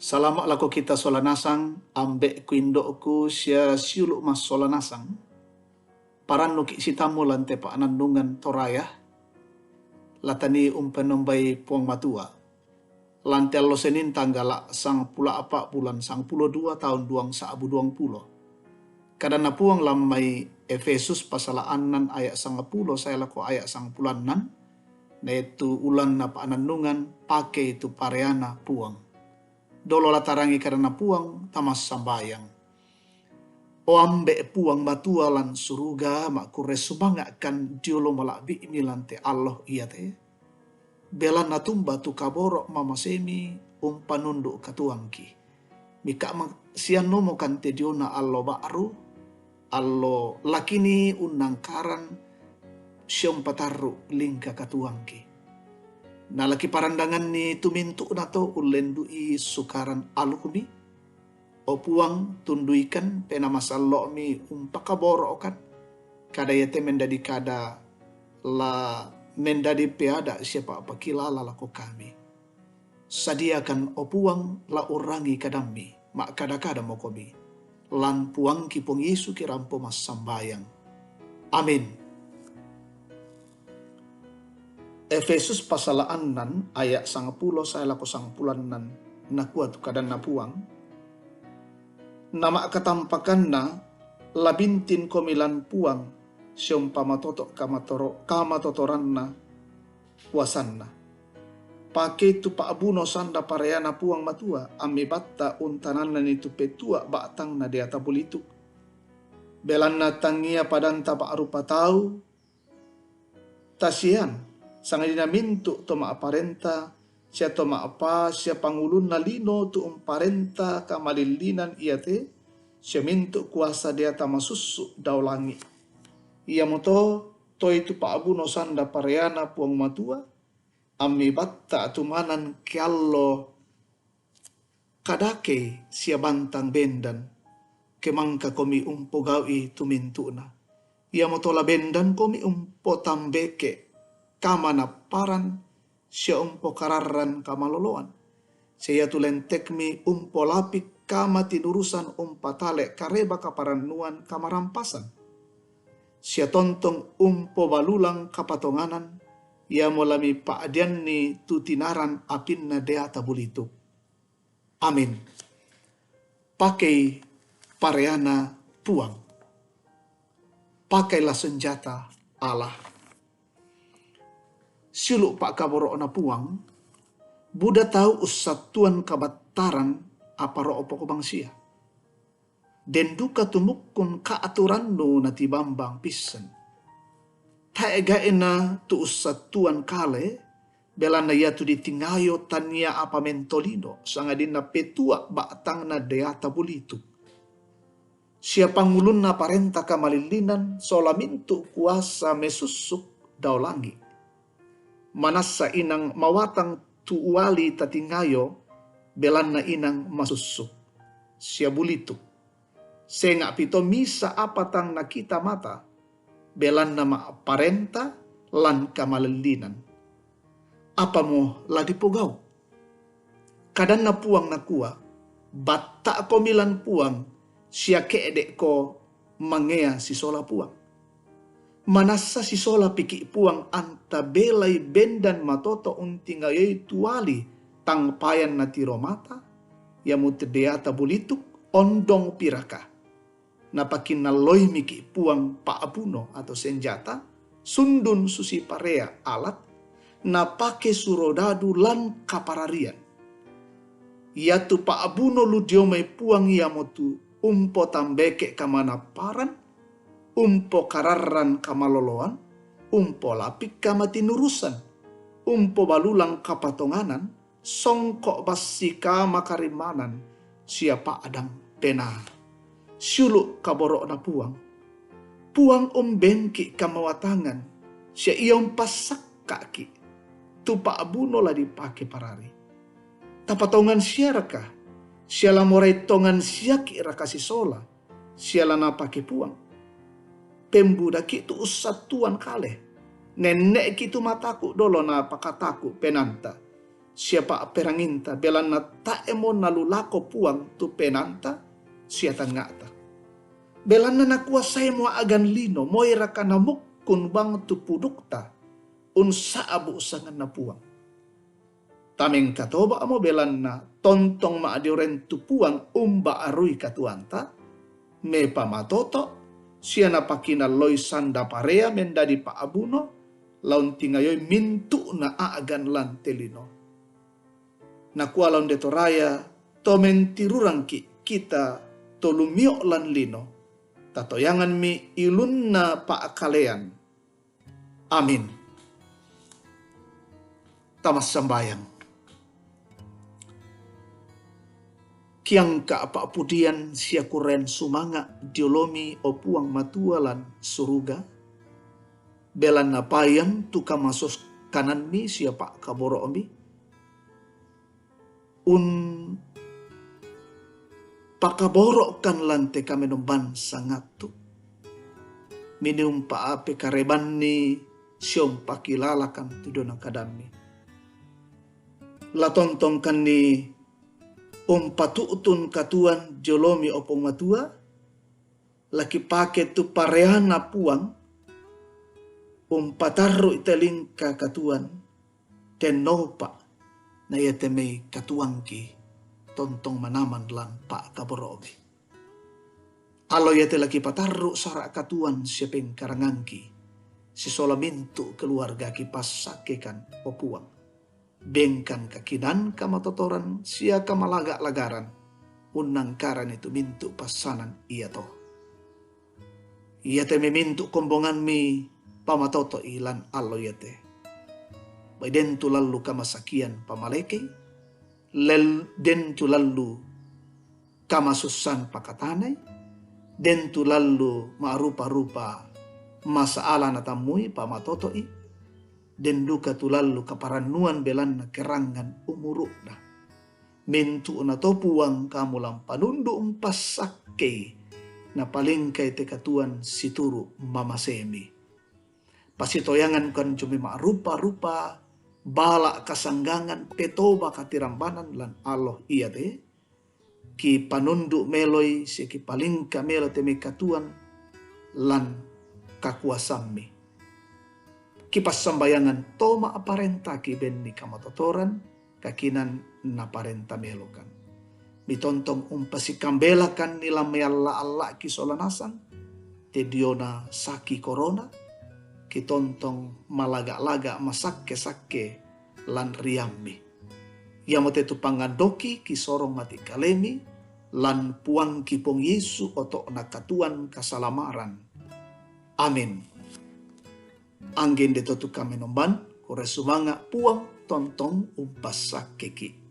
Salamak lako kita solanasang, ambek kuindokku sia siuluk mas solanasang. Paran nuki sitamu lante pa anandungan toraya, latani umpenombai puang matua. Lante allo senin tanggala sang pula apa bulan sang pulo dua tahun duang saabu duang pulo. Kadana puang lamai Efesus pasala anan ayat sang pulo saya lako ayat sang pulanan, naitu ulan napa anandungan pakai itu pareana puang. Dolo latarangi karena puang tamas sambayang. O ambek puang batua lan suruga mak kure sumangakan diolo malak bi milante Allah iya te. Belan natumba tu kaborok mama semi umpanunduk katuangki. Mika sian nomo kante diona allo baru allo lakini unangkaran siom pataru lingka katuangki. Nah laki parandangan ni tumintu na to ulendui sukaran alukumi. O puang tunduikan pena masallo mi umpakaborokan. Kada yate mendadi kada la mendadi peada siapa apa kilala lako kami. Sadiakan o puang la urangi kadami. Mak kada-kada mokomi. Lan puang kipong Yesu kirampo mas sambayang. Amin. Efesus pasal 6 ayat 10 saya lako 10 na kuat kadan na puang. Nama katampakanna labintin komilan puang siom pamatoto kamatotoranna wasanna. Pake tu paabuno sanda pareana puang matua ami batta untananna nitu petua batang na deata bulitu. Belanna tangia padanta pa arupa tau tasian sangadina mintu toma aparenta sia toma apa sia pangulun na lino tu umparenta kamalilinan iate sia mintu kuasa dia tamasusu daulangi. Ia moto to itu paabuno sanda pareana puang matua ami batta atumanan kiallo kadake sia bantang bendan kemangka komi umpogawi tumintuna. Ia moto la bendan komi umpo tambeke kamana paran sia umpo kararan kamaloloan. Sia tulentekmi umpo lapik kama tinurusan umpatale kareba kaparanuan kamarampasan. Sia tontong umpo balulang kapatonganan. Ia molami paadianni tutinaran apinna deata bulitu. Amin. Pakai pareana puang. Pakailah senjata Allah. Siluk pak kaborok na puang, Buddha tahu usatuan kabataran apa roh pokok bangsia. Den duka tumukun kaaturan no nati bambang pisan. Taega ena tu usatuan kale, belana ya tu ditingayo tania apa mentolino, sangadina petua batang na deata bulitu. Siapa ngulun na parenta kamalilinan, solamintu kuasa mesusuk daulangi. Manasa inang mawatang tuwali tatingayo belanna inang masusuk sia bulitu senga pito misa apatang nakita mata belanna ma parenta lan kamalilinan apa mo ladi pugau kadan na puang na kuwa batta ko milan puang sia keedek ko mangea si sola puang. Manasa si sola piki puang anta belai bendan matoto untingayay tuali tangpayan na tiromata yamuti deata bulituk ondong piraka. Napakin naloy miki puang paapuno atau senjata sundun susi parea alat napake surodadu lan kapararian. Yatu paabuno ludiomay puang yamutu umpo tambeke kamana paran umpo kararan kamaloloan, umpo lapik kamatinurusan, umpo balulang kapatonganan, songkok basika makarimanan, siapa adang pena. Suluk kaborok na puang. Puang bengki kamawatangan, sia iong pasak kaki, tupa abuno la dipake parari. Tapatongan siaraka, siala moray tongan siaki rakasi sola, siala napake puang. Pembuda kitu usatuan kale. Nenek kitu mataku dolo na pakataku penanta. siapa peranginta belana taemo nalulako puang tu penanta sia tangata. Belana nakuasai mo agan lino moira kanamuk kun bang tu pudukta unsa abu sangan na puang. Tameng katoba mo belana tontong maadiuren tu puang umba arui katuanta me pamatoto sia napakina loy sanda parea mendadi pa abuno laun tingayoy mintu na aagan lan telino. Nakualaon de toraya tomen tirurang kita tolumio lan lino tatoyangan mi ilun na paakalean. Amin. Tamas sambayang. Kiang kaapapudian sia kuren sumanga diolomi o puang matualan suruga. Belan napayang tuka masos kanan mi siapa kaboro omi. Un pakaboro kan lante kami nomban sangatu. Minum paape kareban ni siom pakilalakan tudona kadami. Latontong kan ni patuutun katuan jolomi opong matua laki pake tu pareana puang pataru itelingka katuan tenopa na yatemei katuangki tontong manaman lan pa kaborobi alo yate laki pataru sarak katuan siapeng karangangki si solamintu keluarga ki pasakekan opuang bengkan kakinan kamatotoran sia kamalaga-lagaran unang karan itu mintu pasanan iya to. Iya te memintu kombongan mi pamatoto ilan allo yate. Baiden tu lalu kamasakian pamaleke den tu lalu kamasusan pakatanay den tu lalu marupa-rupa masaala natamui pamatoto i den duka tulalu kaparanuan belan na kerangan umuruk na. Mintu na to puang kamu lampanundu umpasake na palingkay te katuan situru mamasemi. Pasitoyangan kan cumi rupa-rupa bala kasanggangan petoba katirambanan lan Allah iya te. Ki panundu meloy si ki palingka melo teme katuan lan kakuasami. Kipas sambayangan toma aparenta ki benni kamatotoran kakinan na parenta melokan. Mitontong umpasi kambelakan nila mayalla alla ki solanasan te diona saki corona kitontong malaga-laga masakke-sakke lan riammi. Yamote tu pangadoki ki sorong mati kalemi lan puang ki pong Yesu otok nakatuan kasalamaran. Amin. Angin detotu kami nomban, kore sumanga puang tontong umpas sakeki.